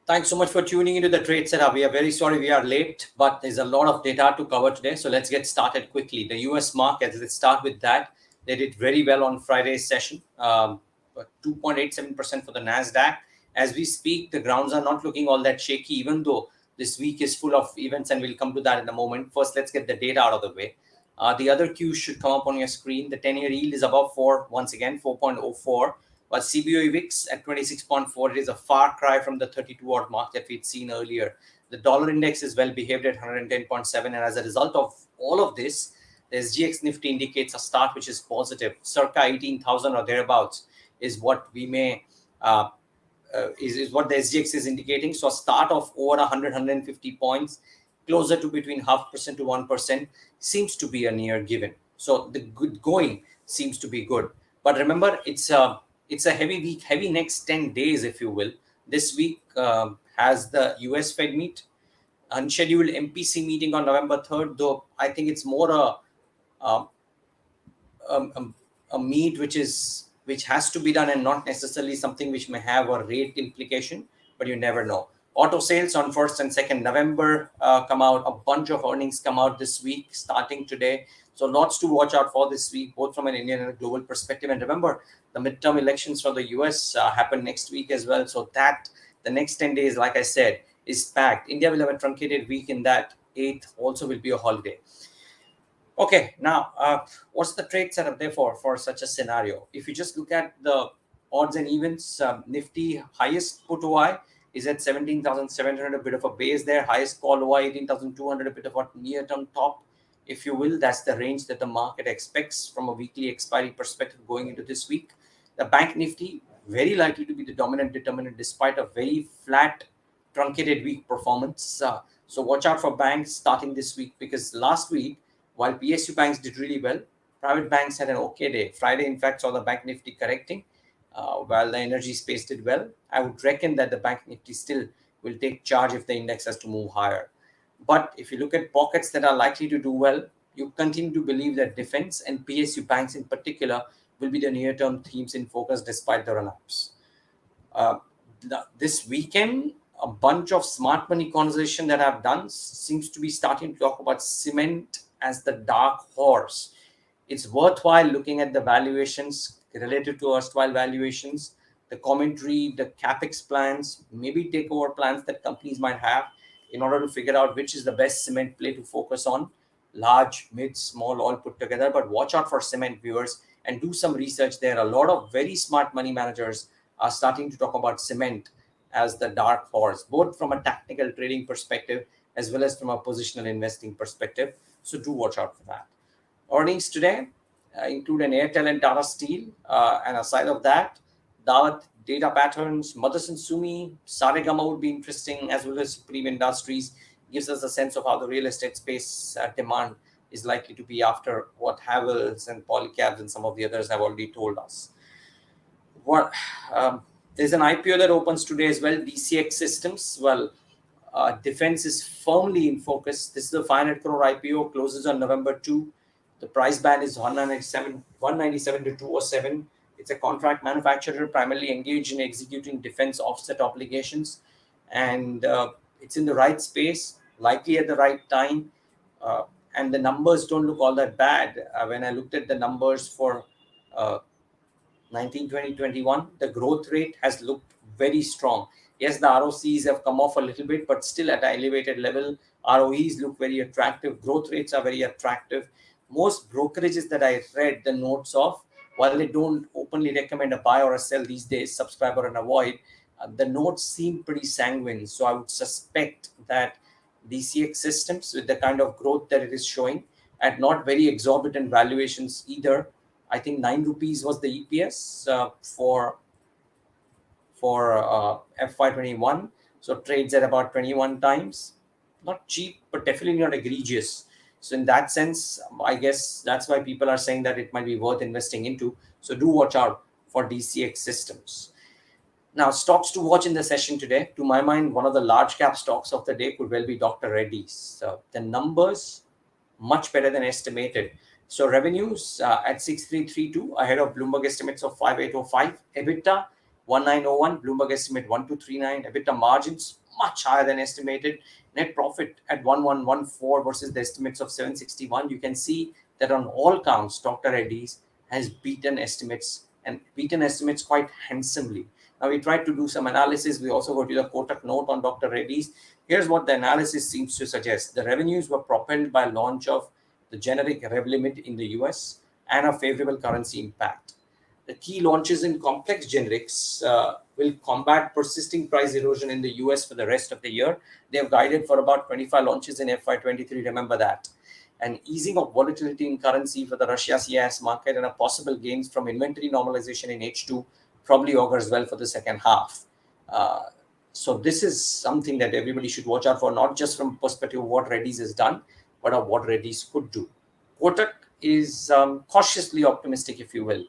Thanks so much for tuning into the trade setup. We are very sorry we are late, but there's a lot of data to cover today. So let's get started quickly. The US market, let's start with that. They did very well on Friday's session, 2.87% for the NASDAQ. As we speak, the grounds are not looking all that shaky, even though this week is full of events, and we'll come to that in a moment. First, let's get the data out of the way. The other cues should come up on your screen. The 10-year yield is above 4, once again, 4.04. But CBOE VIX at 26.4, it is a far cry from the 32-odd mark that we'd seen earlier. The dollar index is well behaved at 110.7, and as a result of all of this, the SGX Nifty indicates a start which is positive. Circa 18,000 or thereabouts is what we may is what the SGX is indicating. So a start of over 150 points, closer to between 0.5% to 1%, seems to be a near given. So the good going seems to be good. But remember, it's a heavy week, heavy next 10 days, if you will. This week has the US Fed meet, unscheduled MPC meeting on November 3rd, though I think it's more a meet which has to be done and not necessarily something which may have a rate implication, but you never know. Auto sales on 1st and 2nd November come out. A bunch of earnings come out this week, starting today. So lots to watch out for this week, both from an Indian and a global perspective. And remember, the midterm elections for the US happen next week as well. So that the next 10 days, like I said, is packed. India will have a truncated week in that. 8th also will be a holiday. Okay, now what's the trade setup therefore for such a scenario? If you just look at the odds and evens, Nifty highest put OI is at 17,700, a bit of a base there. Highest call OI 18,200, a bit of a near-term top, if you will. That's the range that the market expects from a weekly expiry perspective going into this week. The Bank Nifty very likely to be the dominant determinant despite a very flat, truncated week performance. So watch out for banks starting this week, because last week, while PSU banks did really well, private banks had an okay day. Friday, in fact, saw the Bank Nifty correcting, while the energy space did well. I would reckon that the Bank Nifty still will take charge if the index has to move higher. But if you look at pockets that are likely to do well, you continue to believe that defense and PSU banks in particular will be the near-term themes in focus despite the run-ups. This weekend, a bunch of smart money conversation that I've done seems to be starting to talk about cement as the dark horse. It's worthwhile looking at the valuations relative to erstwhile valuations, the commentary, the capex plans, maybe takeover plans that companies might have, in order to figure out which is the best cement play to focus on. Large, mid, small, all put together. But watch out for cement, viewers, and do some research there. A lot of very smart money managers are starting to talk about cement as the dark horse, both from a tactical trading perspective as well as from a positional investing perspective. So do watch out for that. Earnings today include an Airtel and Tata Steel. And aside of that, Dawat, Data Patterns, Motherson Sumi, Saregama would be interesting, as well as Supreme Industries. Gives us a sense of how the real estate space demand is likely to be after what Havells and Polycabs and some of the others have already told us. There's an IPO that opens today as well, DCX Systems. Well, defense is firmly in focus. This is a 500 crore IPO, closes on November 2. The price band is 197 to 207. It's a contract manufacturer primarily engaged in executing defense offset obligations. And it's in the right space, likely at the right time. And the numbers don't look all that bad. When I looked at the numbers for 19, 20, 21, the growth rate has looked very strong. Yes, the ROCs have come off a little bit, but still at an elevated level. ROEs look very attractive. Growth rates are very attractive. Most brokerages that I read the notes of, while they don't openly recommend a buy or a sell these days, subscribe or an avoid, the notes seem pretty sanguine. So I would suspect that DCX Systems, with the kind of growth that it is showing at not very exorbitant valuations either, I think 9 rupees was the EPS for FY21. So trades at about 21 times. Not cheap, but definitely not egregious. So in that sense, I guess that's why people are saying that it might be worth investing into. So do watch out for DCX Systems. Now, stocks to watch in the session today. To my mind, one of the large cap stocks of the day could well be Dr. Reddy's. So the numbers much better than estimated. So revenues at 6,332 ahead of Bloomberg estimates of 5,805. EBITDA 1901, Bloomberg estimate 1239. EBITDA margins much higher than estimated. Net profit at 1114 versus the estimates of 761. You can see that on all counts, Dr. Reddy's has beaten estimates and beaten estimates quite handsomely. Now we tried to do some analysis. We also got to the Kotak note on Dr. Reddy's. Here's what the analysis seems to suggest. The revenues were propelled by launch of the generic Revlimid in the US and a favorable currency impact. The key launches in complex generics will combat persisting price erosion in the US for the rest of the year. They have guided for about 25 launches in FY23. Remember that. And easing of volatility in currency for the Russia CIS market and a possible gains from inventory normalization in H2 probably augurs well for the second half. So this is something that everybody should watch out for, not just from perspective of what Reddy's has done, but of what Reddy's could do. Kotak is cautiously optimistic, if you will.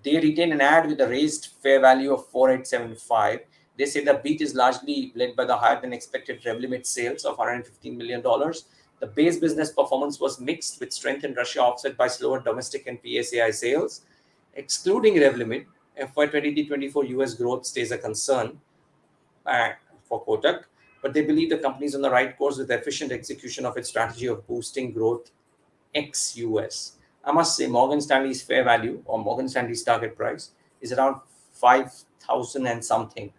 They retain an ad with a raised fair value of 4875. They say the beat is largely led by the higher than expected Revlimid sales of $115 million. The base business performance was mixed, with strength in Russia offset by slower domestic and PSAI sales. Excluding Revlimid, FY23-24 US growth stays a concern for Kotak, but they believe the company is on the right course with efficient execution of its strategy of boosting growth ex-US. I must say Morgan Stanley's fair value, or Morgan Stanley's target price, is around 5,000 and something,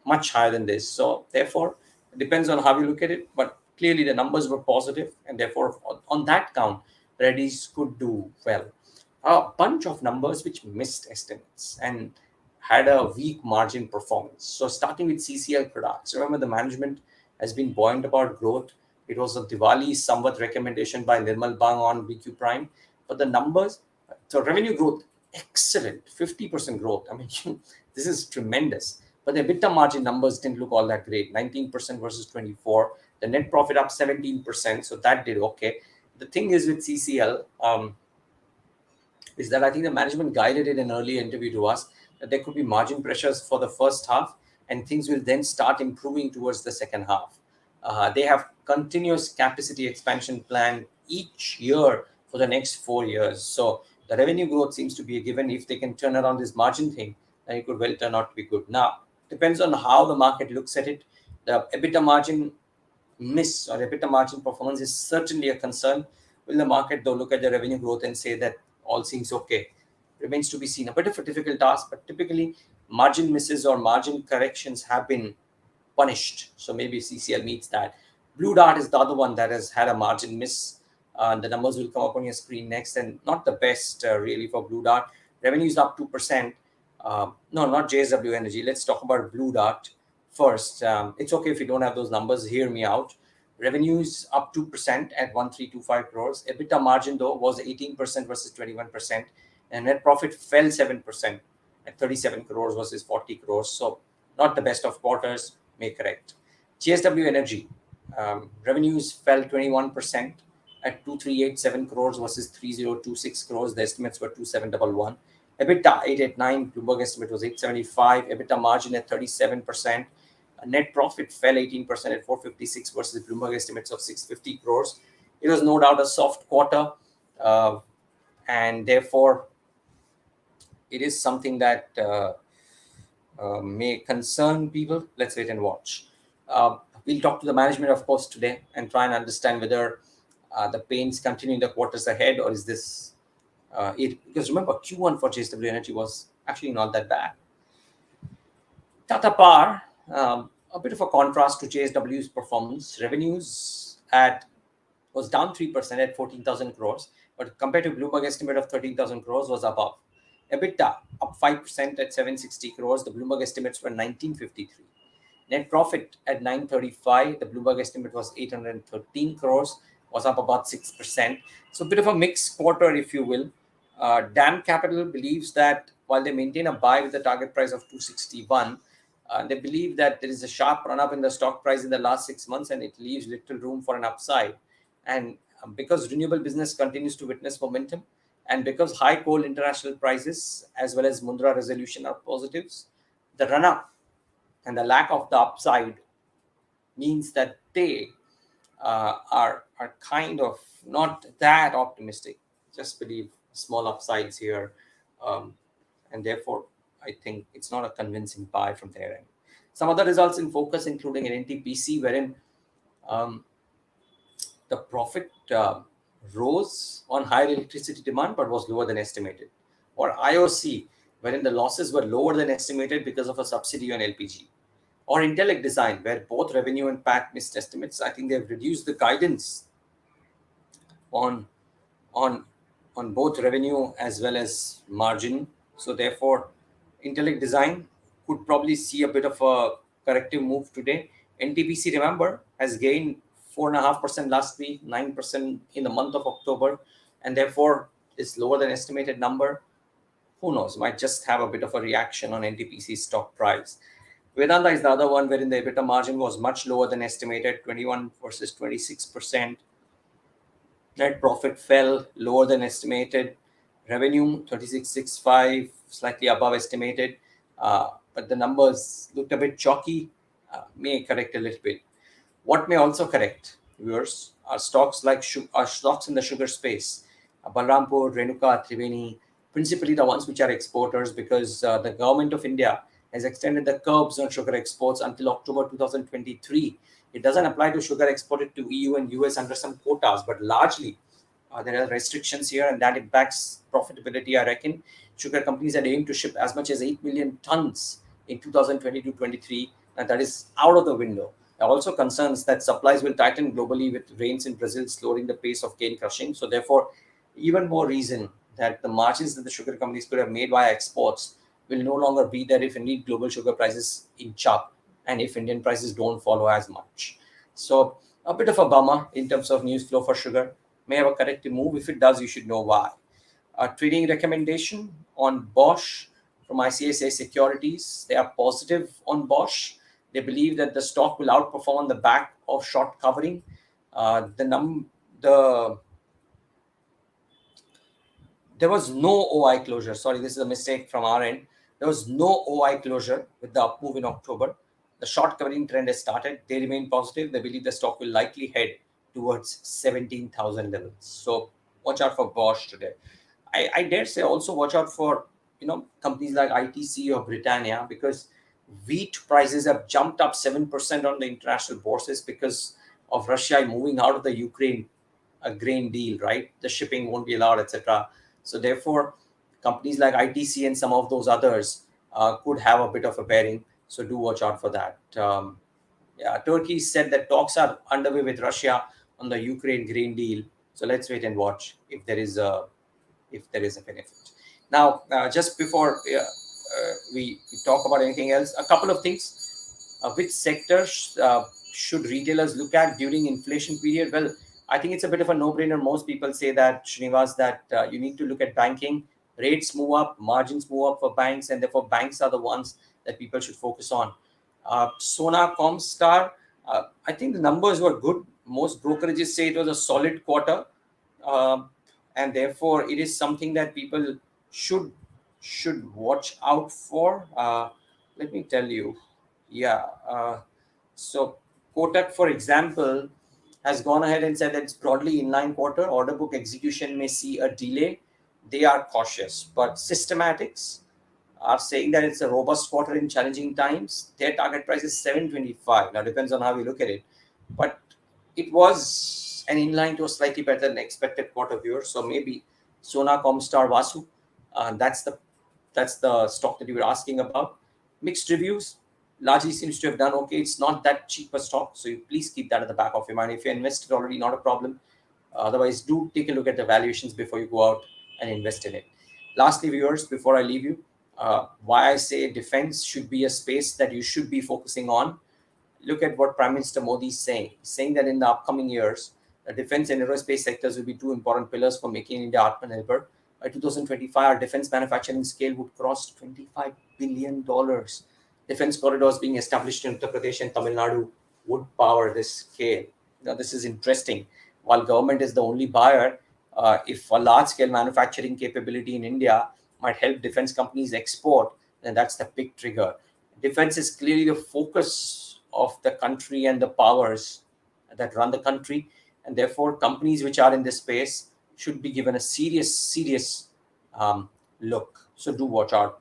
much higher than this. So therefore, it depends on how you look at it, but clearly the numbers were positive, and therefore on that count, Reddy's could do well. A bunch of numbers which missed estimates and had a weak margin performance. So starting with CCL products, remember the management has been buoyant about growth. It was a Diwali Samvat recommendation by Nirmal Bang on BQ Prime. But the numbers, so revenue growth, excellent, 50% growth. I mean, this is tremendous. But the EBITDA margin numbers didn't look all that great, 19% versus 24. The net profit up 17%, so that did okay. The thing is with CCL, is that I think the management guided in an early interview to us that there could be margin pressures for the first half and things will then start improving towards the second half. They have continuous capacity expansion plan each year for the next 4 years. So the revenue growth seems to be a given. If they can turn around this margin thing, then it could well turn out to be good. Now, depends on how the market looks at it. The EBITDA margin miss or EBITDA margin performance is certainly a concern. Will the market, though, look at the revenue growth and say that all seems okay? Remains to be seen. A bit of a difficult task, but typically margin misses or margin corrections have been punished. So maybe CCL meets that. Blue Dart is the other one that has had a margin miss. The numbers will come up on your screen next, and not the best really for Blue Dart. Revenue is up 2%. No, not JSW Energy. Let's talk about Blue Dart first. It's okay if you don't have those numbers. Hear me out. Revenues up 2% at 1325 crores. EBITDA margin though was 18% versus 21%, and net profit fell 7% at 37 crores versus 40 crores. So not the best of quarters. May correct. JSW Energy revenues fell 21% at 2387 crores versus 3026 crores. The estimates were 2711. EBITDA 889. Bloomberg estimate was 875. EBITDA margin at 37%. Net profit fell 18% at 456 versus Bloomberg estimates of 650 crores. It was no doubt a soft quarter, and therefore it is something that may concern people. Let's wait and watch. We'll talk to the management, of course, today and try and understand whether the pains continue in the quarters ahead, or is this it? Because remember, Q1 for JSW Energy was actually not that bad. Tata Power, a bit of a contrast to JSW's performance. Revenues was down 3% at 14,000 crores, but compared to Bloomberg estimate of 13,000 crores was above. EBITDA up 5% at 760 crores. The Bloomberg estimates were 1953. Net profit at 935. The Bloomberg estimate was 813 crores, was up about 6%. So a bit of a mixed quarter, if you will. DAM Capital believes that while they maintain a buy with the target price of 261, they believe that there is a sharp run-up in the stock price in the last 6 months, and it leaves little room for an upside. And because renewable business continues to witness momentum, and because high coal international prices as well as Mundra resolution are positives, the run-up and the lack of the upside means that they are kind of not that optimistic. Just believe small upsides here, and therefore I think it's not a convincing buy from their end. Some other results in focus, including an NTPC, wherein the profit rose on higher electricity demand but was lower than estimated. Or IOC, wherein the losses were lower than estimated because of a subsidy on LPG. Or Intellect Design, where both revenue and PAT missed estimates. I think they've reduced the guidance on on on both revenue as well as margin. So therefore, Intellect Design could probably see a bit of a corrective move today. NTPC, remember, has gained 4.5% last week, 9% in the month of October, and therefore is lower than estimated number. Who knows? Might just have a bit of a reaction on NTPC stock price. Vedanta is the other one wherein the EBITDA margin was much lower than estimated, 21 versus 26%. Net profit fell lower than estimated. Revenue 3665, slightly above estimated, but the numbers looked a bit chalky. May correct a little bit. What may also correct, viewers, are stocks in the sugar space. Balrampur, Renuka, Triveni, principally the ones which are exporters, because the government of India has extended the curbs on sugar exports until October 2023. It doesn't apply to sugar exported to EU and US under some quotas, but largely there are restrictions here, and that impacts profitability, I reckon. Sugar companies had aimed to ship as much as 8 million tons in 2022-23, and that is out of the window. There are also concerns that supplies will tighten globally with rains in Brazil slowing the pace of cane crushing. So therefore, even more reason that the margins that the sugar companies could have made via exports will no longer be there if indeed global sugar prices inch up and if Indian prices don't follow as much. So a bit of a bummer in terms of news flow for sugar. May have a corrective move. If it does, you should know why. A trading recommendation on Bosch from ICICI Securities. They are positive on Bosch. They believe that the stock will outperform on the back of short covering. There was no OI closure. Sorry, this is a mistake from our end. There was no OI closure with the up move in October. The short covering trend has started. They remain positive. They believe the stock will likely head towards 17,000 levels. So watch out for Bosch today. I dare say also watch out for companies like ITC or Britannia, because wheat prices have jumped up 7% on the international bourses because of Russia moving out of the Ukraine grain deal, right? The shipping won't be allowed, etc. So therefore, companies like ITC and some of those others could have a bit of a bearing. So do watch out for that. Turkey said that talks are underway with Russia on the Ukraine grain deal. So let's wait and watch if there is a benefit. Now, just before we talk about anything else, a couple of things. Which sectors should retailers look at during inflation period? Well, I think it's a bit of a no-brainer. Most people say that, Srinivas, that you need to look at banking. Rates move up, margins move up for banks, and therefore banks are the ones that people should focus on. Sona Comstar, I think the numbers were good. Most brokerages say it was a solid quarter, and therefore it is something that people should watch out for. Let me tell you. So Kotak, for example, has gone ahead and said that it's broadly inline quarter. Order book execution may see a delay. They are cautious, but systematics are saying that it's a robust quarter in challenging times. Their target price is 725. Now, depends on how we look at it, but it was an inline to a slightly better than expected quarter, viewer. So maybe Sona Comstar Vasu, that's the stock that you were asking about. Mixed reviews. Largely seems to have done okay. It's not that cheap a stock, so you please keep that at the back of your mind. If you're invested already, not a problem. Otherwise, do take a look at the valuations before you go out and invest in it. Lastly, viewers, before I leave you, why I say defense should be a space that you should be focusing on. Look at what Prime Minister Modi is saying. He's saying that in the upcoming years, the defense and aerospace sectors will be two important pillars for making India Atmanirbhar. By 2025, our defense manufacturing scale would cross $25 billion. Defense corridors being established in Uttar Pradesh and Tamil Nadu would power this scale. Now, this is interesting. While government is the only buyer, if a large-scale manufacturing capability in India might help defense companies export, then that's the big trigger. Defense is clearly the focus of the country and the powers that run the country, and therefore companies which are in this space should be given a serious look. So do watch out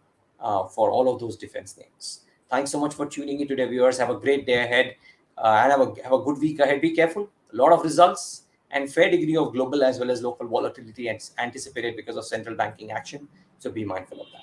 for all of those defense names. Thanks so much for tuning in today, viewers. Have a great day ahead, and have a good week ahead. Be careful. A lot of results and fair degree of global as well as local volatility anticipated because of central banking action. So be mindful of that.